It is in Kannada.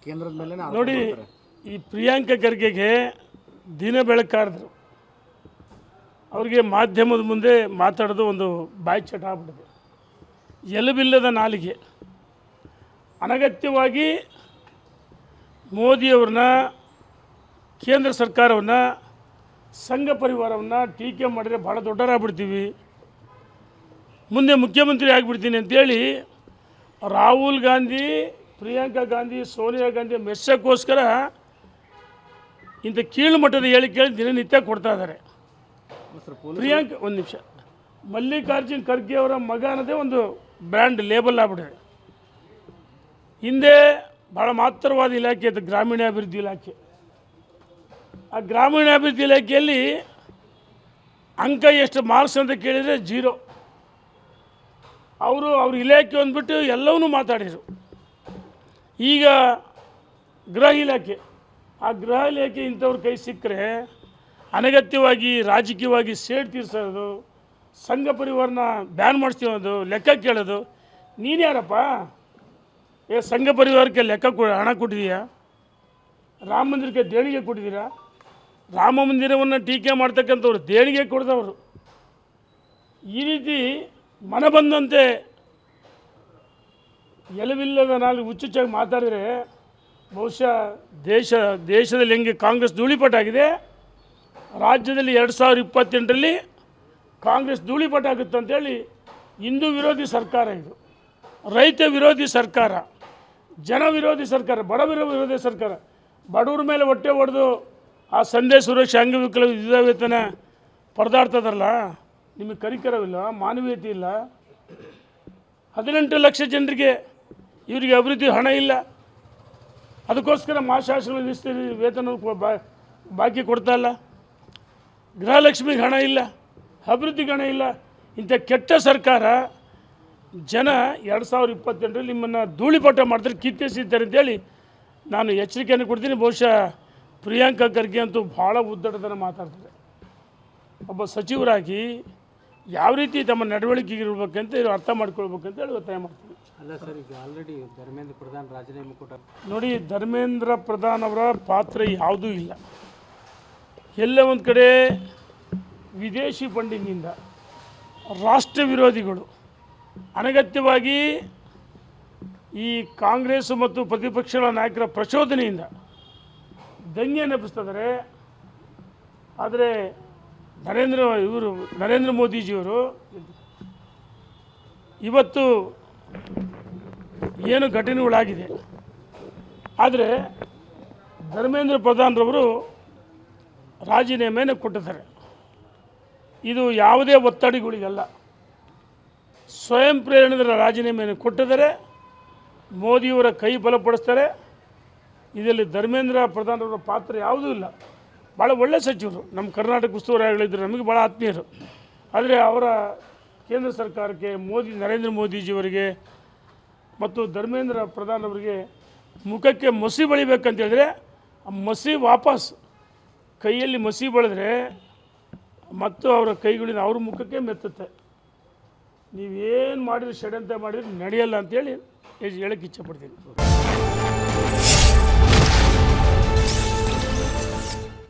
ಕೇಂದ್ರದ ಮೇಲೆ ನೋಡಿ, ಈ ಪ್ರಿಯಾಂಕಾ ಖರ್ಗೆಗೆ ದಿನ ಬೆಳಕಾದ್ರು ಅವ್ರಿಗೆ ಮಾಧ್ಯಮದ ಮುಂದೆ ಮಾತಾಡೋದು ಒಂದು ಬಾಯಿ ಚಟ ಆಗ್ಬಿಟ್ಟಿದೆ. ಎಲುಬಿಲ್ಲದ ನಾಲಿಗೆ. ಅನಗತ್ಯವಾಗಿ ಮೋದಿಯವ್ರನ್ನ, ಕೇಂದ್ರ ಸರ್ಕಾರವನ್ನು, ಸಂಘ ಪರಿವಾರವನ್ನು ಟೀಕೆ ಮಾಡಿದರೆ ಭಾಳ ದೊಡ್ಡವರಾಗ್ಬಿಡ್ತೀವಿ, ಮುಂದೆ ಮುಖ್ಯಮಂತ್ರಿ ಆಗಿಬಿಡ್ತೀನಿ ಅಂತೇಳಿ ರಾಹುಲ್ ಗಾಂಧಿ, ಪ್ರಿಯಾಂಕಾ ಗಾಂಧಿ, ಸೋನಿಯಾ ಗಾಂಧಿ ಮೆಚ್ಚಕ್ಕೋಸ್ಕರ ಇಂಥ ಕೀಳು ಮಟ್ಟದ ಹೇಳಿಕೆ ದಿನನಿತ್ಯ ಕೊಡ್ತಾ ಇದ್ದಾರೆ. ಪ್ರಿಯಾಂಕಾ ಒಂದು ನಿಮಿಷ, ಮಲ್ಲಿಕಾರ್ಜುನ್ ಖರ್ಗೆ ಅವರ ಮಗ ಅನ್ನೋದೇ ಒಂದು ಬ್ರ್ಯಾಂಡ್ ಲೇಬಲ್ ಆಗ್ಬಿಟ್ಟಿದೆ. ಹಿಂದೆ ಭಾಳ ಮಾತ್ರವಾದ ಇಲಾಖೆ ಅದು ಗ್ರಾಮೀಣಾಭಿವೃದ್ಧಿ ಇಲಾಖೆ. ಆ ಗ್ರಾಮೀಣಾಭಿವೃದ್ಧಿ ಇಲಾಖೆಯಲ್ಲಿ ಅಂಕ ಎಷ್ಟು ಮಾರ್ಕ್ಸ್ ಅಂತ ಕೇಳಿದರೆ 0. ಅವ್ರ ಇಲಾಖೆ ಅಂದ್ಬಿಟ್ಟು ಎಲ್ಲವನ್ನೂ ಮಾತಾಡಿದರು. ಈಗ ಗೃಹ ಇಲಾಖೆ, ಆ ಗೃಹ ಇಲಾಖೆ ಇಂಥವ್ರ ಕೈ ಸಿಕ್ಕರೆ ಅನಗತ್ಯವಾಗಿ ರಾಜಕೀಯವಾಗಿ ಸೇಡ್ ತೀರ್ಸೋದು, ಸಂಘ ಪರಿವಾರನ ಬ್ಯಾನ್ ಮಾಡಿಸ್ತೀವೋದು, ಲೆಕ್ಕ ಕೇಳೋದು. ನೀನು ಯಾರಪ್ಪ? ಸಂಘ ಪರಿವಾರಕ್ಕೆ ಹಣ ಕೊಟ್ಟಿದೀಯಾ? ರಾಮ ಮಂದಿರಕ್ಕೆ ದೇಣಿಗೆ ಕೊಟ್ಟಿದ್ದೀರಾ? ರಾಮ ಮಂದಿರವನ್ನು ಟೀಕೆ ಮಾಡ್ತಕ್ಕಂಥವ್ರು ದೇಣಿಗೆ ಕೊಡ್ದವರು. ಈ ರೀತಿ ಮನ ಬಂದಂತೆ ಎಲುಬಿಲ್ಲದ ನಾಲ್ಕು ಹುಚ್ಚುಚ್ಚಾಗಿ ಮಾತಾಡಿದರೆ ಬಹುಶಃ ದೇಶದಲ್ಲಿ ಹೆಂಗೆ ಕಾಂಗ್ರೆಸ್ ಧೂಳಿಪಟ್ಟಾಗಿದೆ, ರಾಜ್ಯದಲ್ಲಿ 2028ರಲ್ಲಿ ಕಾಂಗ್ರೆಸ್ ಧೂಳಿಪಟ್ಟಾಗುತ್ತೆ ಅಂತೇಳಿ ಹಿಂದೂ ವಿರೋಧಿ ಸರ್ಕಾರ ಇದು, ರೈತ ವಿರೋಧಿ ಸರ್ಕಾರ, ಜನ ವಿರೋಧಿ ಸರ್ಕಾರ, ಬಡವರ ವಿರೋಧಿ ಸರ್ಕಾರ. ಬಡವ್ರ ಮೇಲೆ ಹೊಟ್ಟೆ ಹೊಡೆದು ಆ ಸಂದೇಶ ಸುರಕ್ಷೆ ಅಂಗವಿಕಲ ವಿಧವೇತನ ಪರದಾಡ್ತದಲ್ಲ, ನಿಮಗೆ ಕರಿಕರವಿಲ್ಲ, ಮಾನವೀಯತೆ ಇಲ್ಲ. 18 ಲಕ್ಷ ಜನರಿಗೆ ಇವರಿಗೆ ಅಭಿವೃದ್ಧಿ ಹಣ ಇಲ್ಲ. ಅದಕ್ಕೋಸ್ಕರ ಮಹಾಶಾಸನಗಳು ವಿಸ್ತರಿ ವೇತನ ಬಾಕಿ ಕೊಡ್ತಾ ಇಲ್ಲ. ಗೃಹಲಕ್ಷ್ಮಿಗೆ ಹಣ ಇಲ್ಲ, ಅಭಿವೃದ್ಧಿಗೆ ಹಣ ಇಲ್ಲ. ಇಂಥ ಕೆಟ್ಟ ಸರ್ಕಾರ ಜನ 2028ರಲ್ಲಿ ನಿಮ್ಮನ್ನು ಧೂಳಿಪಟ ಮಾಡ್ತಾರೆ, ಕಿತ್ತೆಸಿದ್ದಾರೆ ಅಂತೇಳಿ ನಾನು ಎಚ್ಚರಿಕೆಯನ್ನು ಕೊಡ್ತೀನಿ. ಬಹುಶಃ ಪ್ರಿಯಾಂಕಾ ಖರ್ಗೆ ಅಂತೂ ಭಾಳ ಉದ್ದಟತನ ಮಾತಾಡ್ತಾರೆ. ಒಬ್ಬ ಸಚಿವರಾಗಿ ಯಾವ ರೀತಿ ತಮ್ಮ ನಡವಳಿಕೆಗೆ ಇರಬೇಕಂತ ಇವರು ಅರ್ಥ ಮಾಡ್ಕೊಳ್ಬೇಕಂತ ಹೇಳಿ ಒತ್ತಾಯ ಮಾಡ್ತೀನಿ. ಅಲ್ಲ ಸರ್, ಈಗ ಆಲ್ರೆಡಿ ಧರ್ಮೇಂದ್ರ ಪ್ರಧಾನ್ ರಾಜೀನಾಮೆ ಕೊಟ್ಟ. ನೋಡಿ, ಧರ್ಮೇಂದ್ರ ಪ್ರಧಾನ್ ಅವರ ಪಾತ್ರ ಯಾವುದೂ ಇಲ್ಲ. ಎಲ್ಲ ಒಂದು ಕಡೆ ವಿದೇಶಿ ಫಂಡಿಂಗಿಂದ, ರಾಷ್ಟ್ರ ವಿರೋಧಿಗಳು ಅನಗತ್ಯವಾಗಿ ಈ ಕಾಂಗ್ರೆಸ್ ಮತ್ತು ಪ್ರತಿಪಕ್ಷಗಳ ನಾಯಕರ ಪ್ರಚೋದನೆಯಿಂದ ದಂಗೆ ನೆಪಿಸ್ತಿದ್ದಾರೆ. ಆದರೆ ನರೇಂದ್ರ ಮೋದಿಜಿಯವರು ಇವತ್ತು ಏನು ಘಟನೆಗಳಾಗಿದೆ, ಆದರೆ ಧರ್ಮೇಂದ್ರ ಪ್ರಧಾನ್ರವರು ರಾಜೀನಾಮೆಯನ್ನು ಕೊಟ್ಟಿದ್ದಾರೆ. ಇದು ಯಾವುದೇ ಒತ್ತಡಗಳಿಗಲ್ಲ, ಸ್ವಯಂ ಪ್ರೇರಣೆಯ ರಾಜೀನಾಮೆಯನ್ನು ಕೊಟ್ಟಿದ್ದಾರೆ. ಮೋದಿಯವರ ಕೈ ಬಲಪಡಿಸ್ತಾರೆ. ಇದರಲ್ಲಿ ಧರ್ಮೇಂದ್ರ ಪ್ರಧಾನರವರ ಪಾತ್ರ ಯಾವುದೂ ಇಲ್ಲ. ಭಾಳ ಒಳ್ಳೆಯ ಸಚಿವರು, ನಮ್ಮ ಕರ್ನಾಟಕ ಉಸ್ತುವಾರಿಗಳಿದ್ದರು, ನಮಗೆ ಭಾಳ ಆತ್ಮೀಯರು. ಆದರೆ ಅವರ ಕೇಂದ್ರ ಸರ್ಕಾರಕ್ಕೆ ನರೇಂದ್ರ ಮೋದಿಜಿಯವರಿಗೆ ಮತ್ತು ಧರ್ಮೇಂದ್ರ ಪ್ರಧಾನ್ ಅವರಿಗೆ ಮುಖಕ್ಕೆ ಮಸಿ ಬಳಿಬೇಕಂತ ಹೇಳಿದ್ರೆ ಆ ಮಸಿ ವಾಪಸ್ ಕೈಯಲ್ಲಿ ಮಸಿ ಬಳಿದ್ರೆ ಮತ್ತು ಅವರ ಕೈಗಳಿಂದ ಅವ್ರ ಮುಖಕ್ಕೆ ಮೆತ್ತುತ್ತೆ. ನೀವೇನು ಮಾಡಿದ್ರೆ ಷಡ್ಯಂತ್ರ ಮಾಡಿದ್ರೆ ನಡೆಯಲ್ಲ ಅಂತೇಳಿ ಹೇಳಕ್ಕೆ ಇಚ್ಛೆಪಡ್ತೀನಿ.